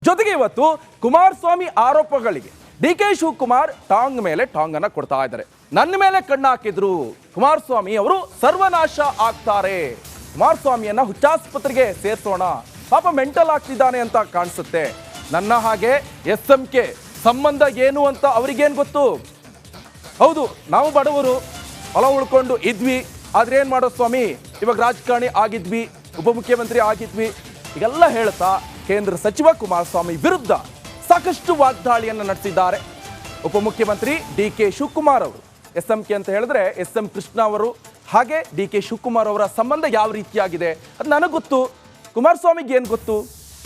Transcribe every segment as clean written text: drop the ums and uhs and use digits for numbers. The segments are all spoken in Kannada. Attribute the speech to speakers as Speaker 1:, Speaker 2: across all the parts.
Speaker 1: ಜೊತೆಗೆ ಇವತ್ತು ಕುಮಾರಸ್ವಾಮಿ ಆರೋಪಗಳಿಗೆ ಡಿ ಕೆ ಶಿವಕುಮಾರ್ ಟಾಂಗ್ ಮೇಲೆ ಟಾಂಗ್ ಅನ್ನ ಕೊಡ್ತಾ ಇದ್ದಾರೆ. ನನ್ನ ಮೇಲೆ ಕಣ್ಣು ಹಾಕಿದ್ರು, ಕುಮಾರಸ್ವಾಮಿ ಅವರು ಸರ್ವನಾಶ ಆಗ್ತಾರೆ, ಕುಮಾರಸ್ವಾಮಿಯನ್ನ ಹುಚ್ಚಾಸ್ಪತ್ರೆಗೆ ಸೇರಿಸೋಣ, ಪಾಪ ಮೆಂಟಲ್ ಆಗ್ತಿದ್ದಾನೆ ಅಂತ ಕಾಣಿಸುತ್ತೆ, ನನ್ನ ಹಾಗೆ SMK ಸಂಬಂಧ ಏನು ಅಂತ ಅವರಿಗೇನು ಗೊತ್ತು, ಹೌದು ನಾವು ಬಡವರು ಹೊಲ ಉಳ್ಕೊಂಡು ಇದ್ವಿ, ಆದ್ರೆ ಏನ್ ಮಾಡೋ ಸ್ವಾಮಿ, ಇವಾಗ ರಾಜಕಾರಣಿ ಆಗಿದ್ವಿ, ಉಪಮುಖ್ಯಮಂತ್ರಿ ಆಗಿದ್ವಿ, ಈಗೆಲ್ಲ ಹೇಳ್ತಾ ಕೇಂದ್ರ ಸಚಿವ ಕುಮಾರಸ್ವಾಮಿ ವಿರುದ್ಧ ಸಾಕಷ್ಟು ವಾಗ್ದಾಳಿಯನ್ನು ನಡೆಸಿದ್ದಾರೆ ಉಪಮುಖ್ಯಮಂತ್ರಿ ಡಿ ಕೆ ಶಿವಕುಮಾರ್ ಅವರು. SMK ಅಂತ ಹೇಳಿದ್ರೆ SM ಕೃಷ್ಣ ಅವರು ಹಾಗೆ ಡಿ ಕೆ ಶಿವಕುಮಾರ್ ಅವರ ಸಂಬಂಧ ಯಾವ ರೀತಿಯಾಗಿದೆ ಅದು ನನಗೆ ಗೊತ್ತು, ಕುಮಾರಸ್ವಾಮಿಗೆ ಏನು ಗೊತ್ತು.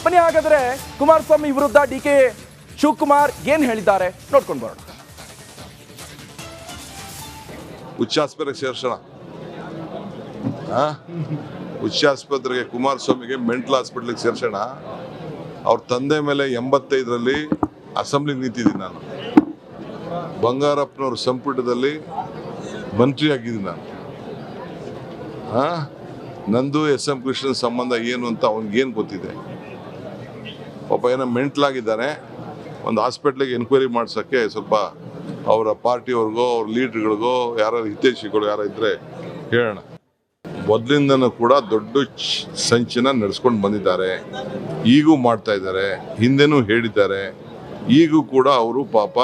Speaker 1: ಬನ್ನಿ ಹಾಗಾದ್ರೆ ಕುಮಾರಸ್ವಾಮಿ ವಿರುದ್ಧ ಡಿ ಕೆ ಶಿವಕುಮಾರ್ ಏನ್ ಹೇಳಿದ್ದಾರೆ ನೋಡ್ಕೊಂಡು ಬರೋಣ.
Speaker 2: ಹುಚ್ಚಾಸ್ಪತ್ರೆಗೆ ಸೇರ್ಸೋಣ, ಹುಚ್ಚಾಸ್ಪತ್ರೆಗೆ ಕುಮಾರಸ್ವಾಮಿಗೆ ಮೆಂಟಲ್ ಹಾಸ್ಪಿಟ್ಲಿಗೆ ಸೇರ್ಸೋಣ. ಅವ್ರ ತಂದೆ ಮೇಲೆ 85ರಲ್ಲಿ ಅಸೆಂಬ್ಲಿಗೆ ನಿಂತಿದ್ದೀನಿ ನಾನು, ಬಂಗಾರಪ್ಪನವ್ರ ಸಂಪುಟದಲ್ಲಿ ಮಂತ್ರಿ ಆಗಿದ್ದೀನಿ ನಾನು. ನಂದು SM ಕೃಷ್ಣನ್ ಸಂಬಂಧ ಏನು ಅಂತ ಅವ್ನಿಗೇನು ಗೊತ್ತಿದೆ? ಪಾಪ ಏನೋ ಮೆಂಟಲ್ ಆಗಿದ್ದಾನೆ, ಒಂದು ಹಾಸ್ಪಿಟ್ಲಿಗೆ ಎನ್ಕ್ವೈರಿ ಮಾಡ್ಸೋಕ್ಕೆ ಸ್ವಲ್ಪ ಅವರ ಪಾರ್ಟಿಯವ್ರಿಗೋ ಅವ್ರ ಲೀಡ್ರ್ಗಳಿಗೋ ಯಾರು ಹಿತೈಷಿಗಳು ಯಾರು ಇದ್ದರೆ ಹೇಳೋಣ. ಮೊದಲಿಂದನೂ ಕೂಡ ದೊಡ್ಡ ಸಂಚನ ನಡೆಸ್ಕೊಂಡು ಬಂದಿದ್ದಾರೆ, ಈಗೂ ಮಾಡ್ತಾ ಇದ್ದಾರೆ, ಹಿಂದೆನೂ ಹೇಳಿದ್ದಾರೆ. ಈಗೂ ಕೂಡ ಅವರು ಪಾಪ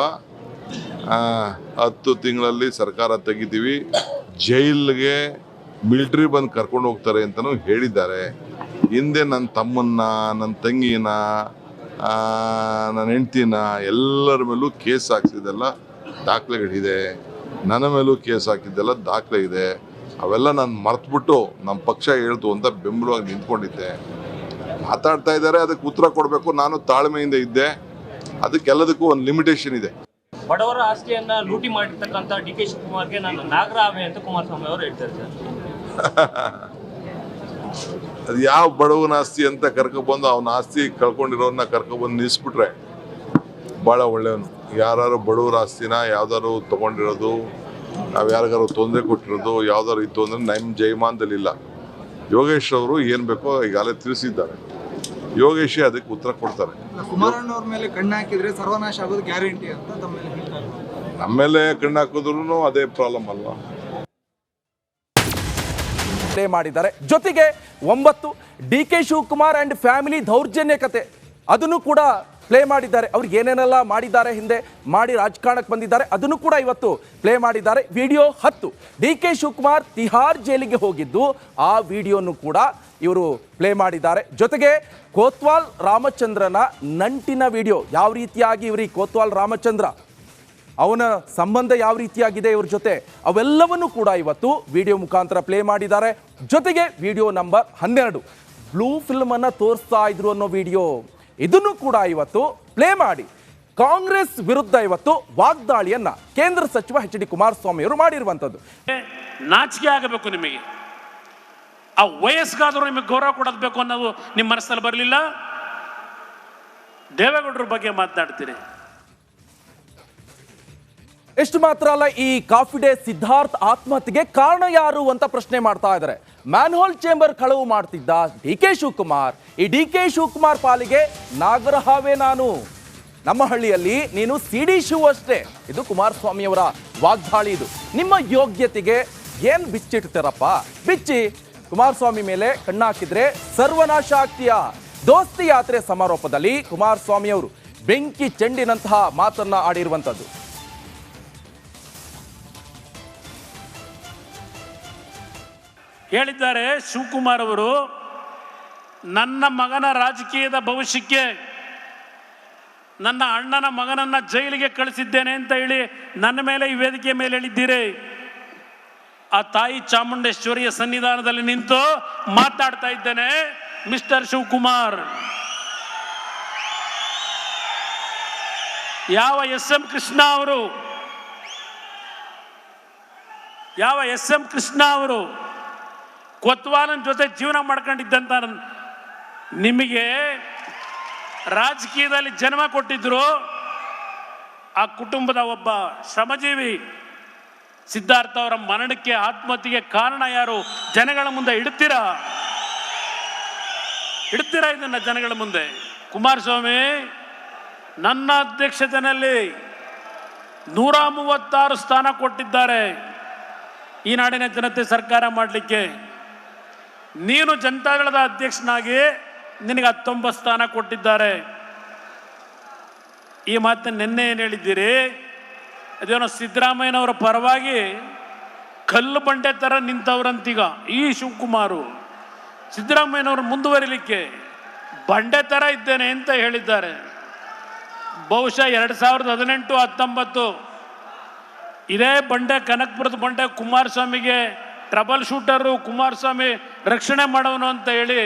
Speaker 2: 10 ತಿಂಗಳಲ್ಲಿ ಸರ್ಕಾರ ತೆಗಿತೀವಿ, ಜೈಲ್ಗೆ ಮಿಲಿಟ್ರಿ ಬಂದು ಕರ್ಕೊಂಡು ಹೋಗ್ತಾರೆ ಅಂತಲೂ ಹೇಳಿದ್ದಾರೆ. ಹಿಂದೆ ನನ್ನ ತಮ್ಮನ್ನ, ನನ್ನ ತಂಗಿನ, ನನ್ನ ಹೆಂಡ್ತಿನ ಎಲ್ಲರ ಮೇಲೂ ಕೇಸ್ ಹಾಕ್ಸಿದ್ದೆಲ್ಲ ದಾಖಲೆಗಳಿದೆ, ನನ್ನ ಮೇಲೂ ಕೇಸ್ ಹಾಕಿದ್ದೆಲ್ಲ ದಾಖಲೆ ಇದೆ. ಅವೆಲ್ಲ ನಾನು ಮರ್ತ್ಬಿಟ್ಟು ನಮ್ಮ ಪಕ್ಷ ಹೇಳ್ತು ಅಂತ ಬೆಂಬಲವಾಗಿ ನಿಂತ್ಕೊಂಡಿದ್ದೆ. ಮಾತಾಡ್ತಾ ಇದ್ದಾರೆ, ಅದಕ್ಕೆ ಉತ್ತರ ಕೊಡಬೇಕು, ನಾನು ತಾಳ್ಮೆಯಿಂದ ಇದ್ದೆ. ಅದಕ್ಕೆಲ್ಲದಕ್ಕೂ ಒಂದು ಲಿಮಿಟೇಷನ್ ಇದೆ.
Speaker 3: ಬಡವರ ಆಸ್ತಿಯನ್ನ ಲೂಟಿ ಮಾಡಿರ್ತಕ್ಕಂಥ ಡಿ ಕೆ ಶಿವಕುಮಾರ್ಗೆ ನಾನು ನಾಗರಾವೆ ಅಂತ ಕುಮಾರಸ್ವಾಮಿ ಅವರು ಹೇಳ್ತಾರೆ ಸರ್.
Speaker 2: ಅದು ಯಾವ ಬಡವನ ಆಸ್ತಿ ಅಂತ ಕರ್ಕೊಬಂದು ಅವನ ಆಸ್ತಿ ಕಳ್ಕೊಂಡಿರೋನ್ನ ಕರ್ಕೊಬಂದು ನಿಲ್ಲಿಸ್ಬಿಟ್ರೆ ಭಾಳ ಒಳ್ಳೆಯವನು. ಯಾರು ಬಡವರ ಆಸ್ತಿನ ಯಾವ್ದಾದ್ರು ತೊಗೊಂಡಿರೋದು, ನಾವು ಯಾರಿಗಾರು ತೊಂದರೆ ಕೊಟ್ಟಿರೋದು ಯಾವ್ದಾದ್ರು ಇತ್ತು ಅಂದರೆ ನಮ್ಮ ಜಯಮಾನದಲ್ಲಿಲ್ಲ. ಯೋಗೇಶ್ ಅವರು ಏನು ಬೇಕೋ ಈಗಾಗಲೇ ತಿಳಿಸಿದ್ದಾರೆ, ಯೋಗೇಶೇ ಅದಕ್ಕೆ ಉತ್ತರ ಕೊಡ್ತಾರೆ.
Speaker 4: ಕುಮಾರಣ್ಣವ್ರ ಮೇಲೆ ಕಣ್ಣು ಹಾಕಿದ್ರೆ ಸರ್ವನಾಶ ಆಗೋದು ಗ್ಯಾರಂಟಿ ಅಂತ
Speaker 2: ನಮ್ಮ ಮೇಲೆ ಕಣ್ಣು ಹಾಕಿದ್ರು ಅದೇ ಪ್ರಾಬ್ಲಮ್ ಅಲ್ವಾ
Speaker 1: ಮಾಡಿದ್ದಾರೆ. ಜೊತೆಗೆ 9 D K Shivakumar and family ದೌರ್ಜನ್ಯ ಕತೆ ಅದನ್ನು ಕೂಡ ಪ್ಲೇ ಮಾಡಿದ್ದಾರೆ. ಅವ್ರಿಗೆ ಏನೇನೆಲ್ಲ ಮಾಡಿದ್ದಾರೆ, ಹಿಂದೆ ಮಾಡಿ ರಾಜಕಾರಣಕ್ಕೆ ಬಂದಿದ್ದಾರೆ, ಅದನ್ನು ಕೂಡ ಇವತ್ತು ಪ್ಲೇ ಮಾಡಿದ್ದಾರೆ. Video 10 D K Shivakumar Tihar ಜೈಲಿಗೆ ಹೋಗಿದ್ದು ಆ ವಿಡಿಯೋನು ಕೂಡ ಇವರು ಪ್ಲೇ ಮಾಡಿದ್ದಾರೆ. ಜೊತೆಗೆ ಕೋತ್ವಾಲ್ ರಾಮಚಂದ್ರನ ನಂಟಿನ ವಿಡಿಯೋ ಯಾವ ರೀತಿಯಾಗಿ ಇವರಿಗೆ ಕೋತ್ವಾಲ್ ರಾಮಚಂದ್ರ ಅವನ ಸಂಬಂಧ ಯಾವ ರೀತಿಯಾಗಿದೆ ಇವ್ರ ಜೊತೆ, ಅವೆಲ್ಲವನ್ನು ಕೂಡ ಇವತ್ತು ವಿಡಿಯೋ ಮುಖಾಂತರ ಪ್ಲೇ ಮಾಡಿದ್ದಾರೆ. ಜೊತೆಗೆ ವಿಡಿಯೋ ನಂಬರ್ 12 ಬ್ಲೂ ಫಿಲ್ಮ್ ಅನ್ನ ತೋರಿಸ್ತಾ ಇದ್ರು ಅನ್ನೋ ವಿಡಿಯೋ, ಇದನ್ನು ಕೂಡ ಇವತ್ತು ಪ್ಲೇ ಮಾಡಿ ಕಾಂಗ್ರೆಸ್ ವಿರುದ್ಧ ಇವತ್ತು ವಾಗ್ದಾಳಿಯನ್ನ ಕೇಂದ್ರ ಸಚಿವ HD ಕುಮಾರಸ್ವಾಮಿ ಅವರು ಮಾಡಿರುವಂತದ್ದು.
Speaker 5: ನಾಚಿಕೆ ಆಗಬೇಕು ನಿಮಗೆ, ಆ ವಯಸ್ಸಿಗಾದರೂ ನಿಮಗೆ ಗೌರವ ಕೊಡೋದು ಬೇಕು ಅನ್ನೋದು ನಿಮ್ಮ ಮನಸ್ಸಲ್ಲಿ ಬರಲಿಲ್ಲ. ದೇವೇಗೌಡರ ಬಗ್ಗೆ ಮಾತನಾಡ್ತೀರಿ.
Speaker 1: ಎಷ್ಟು ಮಾತ್ರ ಅಲ್ಲ, ಈ ಕಾಫಿ ಡೇ ಸಿದ್ಧಾರ್ಥ್ ಆತ್ಮಹತ್ಯೆಗೆ ಕಾರಣ ಯಾರು ಅಂತ ಪ್ರಶ್ನೆ ಮಾಡ್ತಾ ಇದ್ದಾರೆ. ಮ್ಯಾನ್ಹೋಲ್ ಚೇಂಬರ್ ಕಳವು ಮಾಡ್ತಿದ್ದ ಡಿ ಕೆ ಶಿವಕುಮಾರ್, ಈ ಡಿ ಕೆ ಶಿವಕುಮಾರ್ ಪಾಲಿಗೆ ನಾಗರಹಾವೇ ನಾನು, ನಮ್ಮ ಹಳ್ಳಿಯಲ್ಲಿ ನೀನು CD ಶಿವ ಅಷ್ಟೇ. ಇದು ಕುಮಾರಸ್ವಾಮಿ ಅವರ ವಾಗ್ದಾಳಿ. ಇದು ನಿಮ್ಮ ಯೋಗ್ಯತೆಗೆ ಏನ್ ಬಿಚ್ಚಿಡ್ತಾರಪ್ಪ, ಬಿಚ್ಚಿ ಕುಮಾರಸ್ವಾಮಿ ಮೇಲೆ ಕಣ್ಣಾಕಿದ್ರೆ ಸರ್ವನಾಶ ಆಗ್ತೀಯಾ. ದೋಸ್ತಿ ಯಾತ್ರೆ ಸಮಾರೋಪದಲ್ಲಿ ಕುಮಾರಸ್ವಾಮಿ ಅವರು ಬೆಂಕಿ ಚೆಂಡಿನಂತಹ ಮಾತನ್ನ ಆಡಿರುವಂತದ್ದು.
Speaker 5: ಹೇಳಿದ್ದಾರೆ ಶಿವಕುಮಾರ್ ಅವರು, ನನ್ನ ಮಗನ ರಾಜಕೀಯದ ಭವಿಷ್ಯಕ್ಕೆ ನನ್ನ ಅಣ್ಣನ ಮಗನನ್ನ ಜೈಲಿಗೆ ಕಳಿಸಿದ್ದೇನೆ ಅಂತ ಹೇಳಿ ನನ್ನ ಮೇಲೆ ಈ ವೇದಿಕೆ ಮೇಲೆ ಹೇಳಿದ್ದೀರಿ. ಆ ತಾಯಿ ಚಾಮುಂಡೇಶ್ವರಿಯ ಸನ್ನಿಧಾನದಲ್ಲಿ ನಿಂತು ಮಾತಾಡ್ತಾ ಇದ್ದೇನೆ. ಮಿಸ್ಟರ್ ಶಿವಕುಮಾರ್, ಯಾವ SM ಕೃಷ್ಣ ಅವರು ಕೊತ್ವಾಲನ್ ಜೊತೆ ಜೀವನ ಮಾಡ್ಕೊಂಡಿದ್ದಂತ ನಿಮಗೆ ರಾಜಕೀಯದಲ್ಲಿ ಜನ್ಮ ಕೊಟ್ಟಿದ್ರು. ಆ ಕುಟುಂಬದ ಒಬ್ಬ ಶ್ರಮಜೀವಿ ಸಿದ್ಧಾರ್ಥ ಅವರ ಮರಣಕ್ಕೆ, ಆತ್ಮಹತ್ಯೆಗೆ ಕಾರಣ ಯಾರು? ಜನಗಳ ಮುಂದೆ ಇಡ್ತೀರಾ ಇದನ್ನ ಜನಗಳ ಮುಂದೆ? ಕುಮಾರಸ್ವಾಮಿ ನನ್ನ ಅಧ್ಯಕ್ಷತೆಯಲ್ಲಿ 136 ಸ್ಥಾನ ಕೊಟ್ಟಿದ್ದಾರೆ ಈ ನಾಡಿನ ಜನತೆ ಸರ್ಕಾರ ಮಾಡಲಿಕ್ಕೆ. ನೀನು ಜನತಾದಳದ ಅಧ್ಯಕ್ಷನಾಗಿ ನಿನಗೆ 19 ಸ್ಥಾನ ಕೊಟ್ಟಿದ್ದಾರೆ. ಈ ಮಾತನ್ನು ನಿನ್ನೆ ಏನು ಹೇಳಿದ್ದೀರಿ? ಅದೇನೋ ಸಿದ್ದರಾಮಯ್ಯನವರ ಪರವಾಗಿ ಕಲ್ಲು ಬಂಡೆ ಥರ ನಿಂತವ್ರಂತೀಗ ಈ ಶಿವಕುಮಾರು ಸಿದ್ದರಾಮಯ್ಯನವರು ಮುಂದುವರಿಲಿಕ್ಕೆ ಬಂಡೆ ಥರ ಇದ್ದೇನೆ ಅಂತ ಹೇಳಿದ್ದಾರೆ. ಬಹುಶಃ 2018-19 ಇದೇ ಬಂಡೆ, ಕನಕಪುರದ ಬಂಡೆ ಕುಮಾರಸ್ವಾಮಿಗೆ ಟ್ರಬಲ್ ಶೂಟರು, ಕುಮಾರಸ್ವಾಮಿ ರಕ್ಷಣೆ ಮಾಡೋನು ಅಂತ ಹೇಳಿ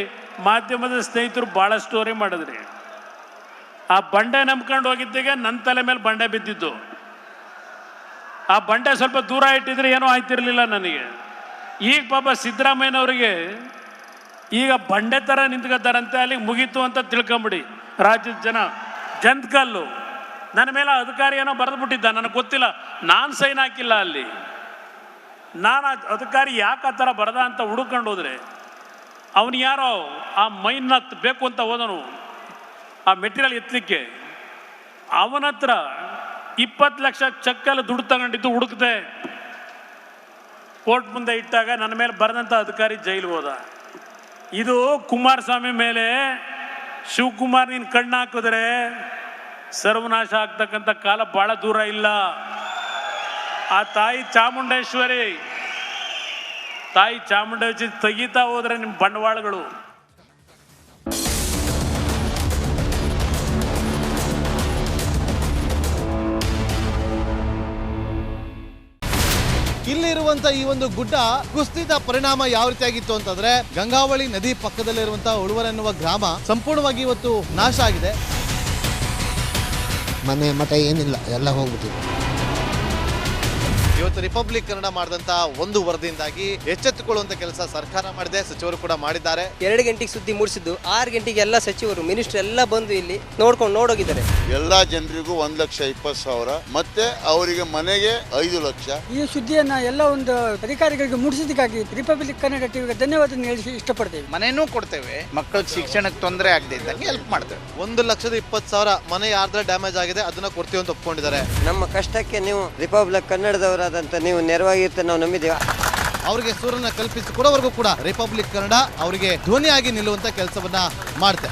Speaker 5: ಮಾಧ್ಯಮದ ಸ್ನೇಹಿತರು ಭಾಳ ಸ್ಟೋರಿ ಮಾಡಿದ್ರಿ. ಆ ಬಂಡೆ ನಂಬ್ಕೊಂಡು ಹೋಗಿದ್ದಿಗೆ ನನ್ನ ತಲೆ ಮೇಲೆ ಬಂಡೆ ಬಿದ್ದಿದ್ದು. ಆ ಬಂಡೆ ಸ್ವಲ್ಪ ದೂರ ಇಟ್ಟಿದ್ರೆ ಏನೂ ಆಯ್ತಿರ್ಲಿಲ್ಲ ನನಗೆ. ಈಗ ಪಾಪ ಸಿದ್ದರಾಮಯ್ಯನವರಿಗೆ ಈಗ ಬಂಡೆ ಥರ ನಿಂತ್ಕೊತಾರಂತೆ, ಅಲ್ಲಿಗೆ ಮುಗೀತು ಅಂತ ತಿಳ್ಕೊಂಬಿಡಿ ರಾಜ್ಯದ ಜನ. ಜಂತ್ಕಲ್ಲು ನನ್ನ ಮೇಲೆ ಅಧಿಕಾರಿ ಏನೋ ಬರೆದ್ಬಿಟ್ಟಿದ್ದ, ನನಗೆ ಗೊತ್ತಿಲ್ಲ, ನಾನು ಸೈನ್ ಹಾಕಿಲ್ಲ ಅಲ್ಲಿ. ನಾನು ಅಧಿಕಾರಿ ಯಾಕೆ ಆ ಥರ ಬರದ ಅಂತ ಹುಡುಕೊಂಡು ಹೋದ್ರೆ ಅವನು ಯಾರೋ ಆ ಮೈನ್ನ ಬೇಕು ಅಂತ ಹೋದನು ಆ ಮೆಟೀರಿಯಲ್ ಎತ್ತಲಿಕ್ಕೆ. ಅವನ ಹತ್ರ 20 ಲಕ್ಷ ಚೆಕ್ಕಲ್ಲಿ ದುಡ್ಡು ತಗೊಂಡಿದ್ದು ಹುಡುಕ್ದೆ. ಕೋರ್ಟ್ ಮುಂದೆ ಇಟ್ಟಾಗ ನನ್ನ ಮೇಲೆ ಬರೆದಂಥ ಅಧಿಕಾರಿ ಜೈಲಿಗೆ ಹೋದ. ಇದು ಕುಮಾರಸ್ವಾಮಿ ಮೇಲೆ ಶಿವಕುಮಾರ್ ನೀನು ಕಣ್ಣು ಹಾಕಿದ್ರೆ ಸರ್ವನಾಶ ಆಗ್ತಕ್ಕಂಥ ಕಾಲ ಭಾಳ ದೂರ ಇಲ್ಲ. ಆ ತಾಯಿ ಚಾಮುಂಡೇಶ್ವರಿ ತೆಗಿತಾ ಹೋದ್ರೆ ನಿಮ್ಮ ಬಂಡವಾಳಗಳು.
Speaker 6: ಇಲ್ಲಿರುವಂತ ಈ ಒಂದು ಗುಡ್ಡ ಕುಸಿದ ಪರಿಣಾಮ ಯಾವ ರೀತಿಯಾಗಿತ್ತು ಅಂತಂದ್ರೆ ಗಂಗಾವಳಿ ನದಿ ಪಕ್ಕದಲ್ಲಿರುವಂತಹ ಉಳುವರ ಎನ್ನುವ ಗ್ರಾಮ ಸಂಪೂರ್ಣವಾಗಿ ಇವತ್ತು ನಾಶ ಆಗಿದೆ.
Speaker 7: ಮನೆ ಮಠ ಏನಿಲ್ಲ, ಎಲ್ಲ ಹೋಗ್ಬಿಟ್ಟಿದೆ.
Speaker 6: ಇವತ್ತು ರಿಪಬ್ಲಿಕ್ ಕನ್ನಡ ಮಾಡಿದಂತಹ ಒಂದು ವರದಿಯಿಂದಾಗಿ ಎಚ್ಚೆತ್ತುಕೊಳ್ಳುವಂತ ಕೆಲಸ ಸರ್ಕಾರ ಮಾಡಿದೆ, ಸಚಿವರು ಕೂಡ ಮಾಡಿದ್ದಾರೆ.
Speaker 8: 2 ಗಂಟೆಗೆ ಸುದ್ದಿ ಮೂಡಿಸಿದ್ದು 6 ಗಂಟೆಗೆ ಎಲ್ಲ ಸಚಿವರು ಮಿನಿಸ್ಟರ್ ಎಲ್ಲ ಬಂದು ಇಲ್ಲಿ ನೋಡೋಗಿದ್ದಾರೆ.
Speaker 9: ಎಲ್ಲಾ ಜನರಿಗೂ 1,20,000 ಮತ್ತೆ ಅವರಿಗೆ ಮನೆಗೆ 5 ಲಕ್ಷ.
Speaker 10: ಈ ಸುದ್ದಿಯನ್ನ ಎಲ್ಲ ಒಂದು ಅಧಿಕಾರಿಗಳಿಗೆ ಮುಡಿಸಿದಕ್ಕಾಗಿ ರಿಪಬ್ಲಿಕ್ ಕನ್ನಡ ಟಿವಿಗೆ ಧನ್ಯವಾದ ಹೇಳಿ ಇಷ್ಟಪಡ್ತೇವೆ.
Speaker 11: ಮನೆನೂ ಕೊಡ್ತೇವೆ, ಮಕ್ಕಳ ಶಿಕ್ಷಣಕ್ಕೆ ತೊಂದರೆ ಆಗದೆ ಇದ್ದಂಗೆ ಹೆಲ್ಪ್ ಮಾಡ್ತೇವೆ.
Speaker 6: 1,20,000 ಮನೆ ಯಾರ್ದ್ರ ಡ್ಯಾಮೇಜ್ ಆಗಿದೆ ಅದನ್ನ ಕೊಡ್ತೀವಿ ಅಂತ ಒಪ್ಕೊಂಡಿದ್ದಾರೆ.
Speaker 8: ನಮ್ಮ ಕಷ್ಟಕ್ಕೆ ನೀವು ರಿಪಬ್ಲಿಕ್ ಕನ್ನಡದವರಾದಂತ ನೀವು ನೆರವಾಗಿರ್ತಾರೆ ನಾವು ನಂಬಿದ್ದೇವೆ.
Speaker 6: ಅವರಿಗೆ ಸೂರನ್ನ ಕಲ್ಪಿಸಿಕೊಡೋವರೆಗೂ ಕೂಡ ರಿಪಬ್ಲಿಕ್ ಕನ್ನಡ ಅವರಿಗೆ ಧ್ವನಿಯಾಗಿ ನಿಲ್ಲುವಂತ ಕೆಲಸವನ್ನ ಮಾಡುತ್ತೆ.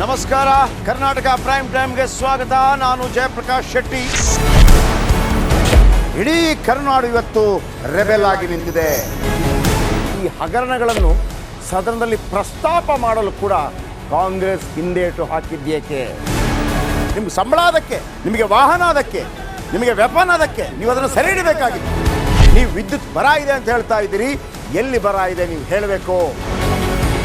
Speaker 11: ನಮಸ್ಕಾರ, ಕರ್ನಾಟಕ ಪ್ರೈಮ್ ಟೈಮ್ಗೆ ಸ್ವಾಗತ. ನಾನು ಜಯಪ್ರಕಾಶ್ ಶೆಟ್ಟಿ. ಇಡೀ ಕರ್ನಾಡು ಇವತ್ತು ರೆಬೆಲ್ ಆಗಿ ನಿಂತಿದೆ. ಈ ಹಗರಣಗಳನ್ನು ಸದನದಲ್ಲಿ ಪ್ರಸ್ತಾಪ ಮಾಡಲು ಕೂಡ ಕಾಂಗ್ರೆಸ್ ಹಿಂದೇಟು ಹಾಕಿದ್ದೇಕೆ? ನಿಮ್ಗೆ ಸಂಬಳ ಅದಕ್ಕೆ, ನಿಮಗೆ ವಾಹನ ಅದಕ್ಕೆ, ನಿಮಗೆ ವೆಪನ್ ಅದಕ್ಕೆ, ನೀವು ಅದನ್ನು ಸೆರೆ ಹಿಡಬೇಕಾಗಿತ್ತು. ನೀವು ವಿದ್ಯುತ್ ಬರ ಇದೆ ಅಂತ ಹೇಳ್ತಾ ಇದ್ದೀರಿ, ಎಲ್ಲಿ ಬರ ಇದೆ ನೀವು ಹೇಳಬೇಕು.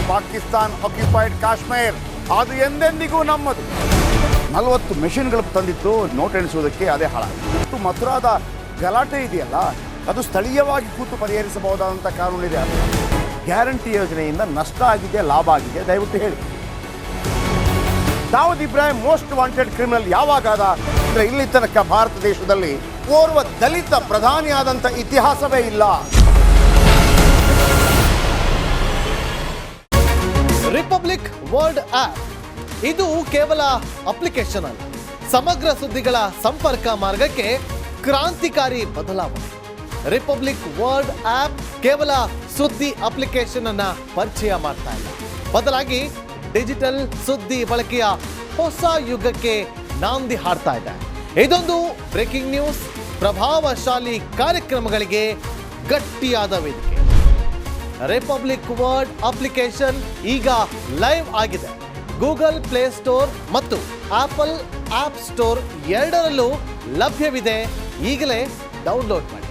Speaker 11: ಪಾಕಿಸ್ತಾನ್ ಆಕ್ಯುಪೈಡ್ ಕಾಶ್ಮೀರ್ ಅದು ಎಂದೆಂದಿಗೂ ನಮ್ಮದು. 40 ಮೆಷಿನ್ಗಳು ತಂದಿತ್ತು ನೋಟ್ ಎಣಿಸುವುದಕ್ಕೆ, ಅದೇ ಹಾಳಾಯಿತು. ಮಥುರಾದ ಗಲಾಟೆ ಇದೆಯಲ್ಲ, ಅದು ಸ್ಥಳೀಯವಾಗಿ ಕೂತು ಪರಿಹರಿಸಬಹುದಾದಂಥ ಕಾನೂನಿದೆ. ಗ್ಯಾರಂಟಿ ಯೋಜನೆಯಿಂದ ನಷ್ಟ ಆಗಿದೆ, ಲಾಭ ಆಗಿದೆ, ದಯವಿಟ್ಟು ಹೇಳಿ. Dawood Ibrahim most wanted criminal ಯಾವಾಗಾದ ಅಂದರೆ ಇಲ್ಲಿ ತನಕ ಭಾರತ ದೇಶದಲ್ಲಿ ಓರ್ವ ದಲಿತ ಪ್ರಧಾನಿಯಾದಂಥ ಇತಿಹಾಸವೇ ಇಲ್ಲ.
Speaker 6: ರಿಪಬ್ಲಿಕ್ ವರ್ಲ್ಡ್ ಆಪ್ ಇದು ಕೇವಲ ಅಪ್ಲಿಕೇಶನ್ ಅಲ್ಲ, ಸಮಗ್ರ ಸುದ್ದಿಗಳ ಸಂಪರ್ಕ ಮಾರ್ಗಕ್ಕೆ ಕ್ರಾಂತಿಕಾರಿ ಬದಲಾವಣೆ. ರಿಪಬ್ಲಿಕ್ ವರ್ಲ್ಡ್ ಆಪ್ ಕೇವಲ ಸುದ್ದಿ ಅಪ್ಲಿಕೇಶನ್ ಅನ್ನ ಪರಿಚಯ ಮಾಡ್ತಾ ಇಲ್ಲ, ಬದಲಾಗಿ ಡಿಜಿಟಲ್ ಸುದ್ದಿ ಬಳಕೆಯ ಹೊಸ ಯುಗಕ್ಕೆ ನಾಂದಿ ಹಾಡ್ತಾ ಇದೆ. ಇದೊಂದು ಬ್ರೇಕಿಂಗ್ ನ್ಯೂಸ್, ಪ್ರಭಾವಶಾಲಿ ಕಾರ್ಯಕ್ರಮಗಳಿಗೆ ಗಟ್ಟಿಯಾದ ವೇದಿಕೆ. ರಿಪಬ್ಲಿಕ್ ವರ್ಲ್ಡ್ ಅಪ್ಲಿಕೇಶನ್ ಈಗ ಲೈವ್ ಆಗಿದೆ. ಗೂಗಲ್ ಪ್ಲೇ ಸ್ಟೋರ್ ಮತ್ತು ಆಪಲ್ ಆಪ್ ಸ್ಟೋರ್ ಎರಡರಲ್ಲೂ ಲಭ್ಯವಿದೆ. ಈಗಲೇ ಡೌನ್ಲೋಡ್ ಮಾಡಿ.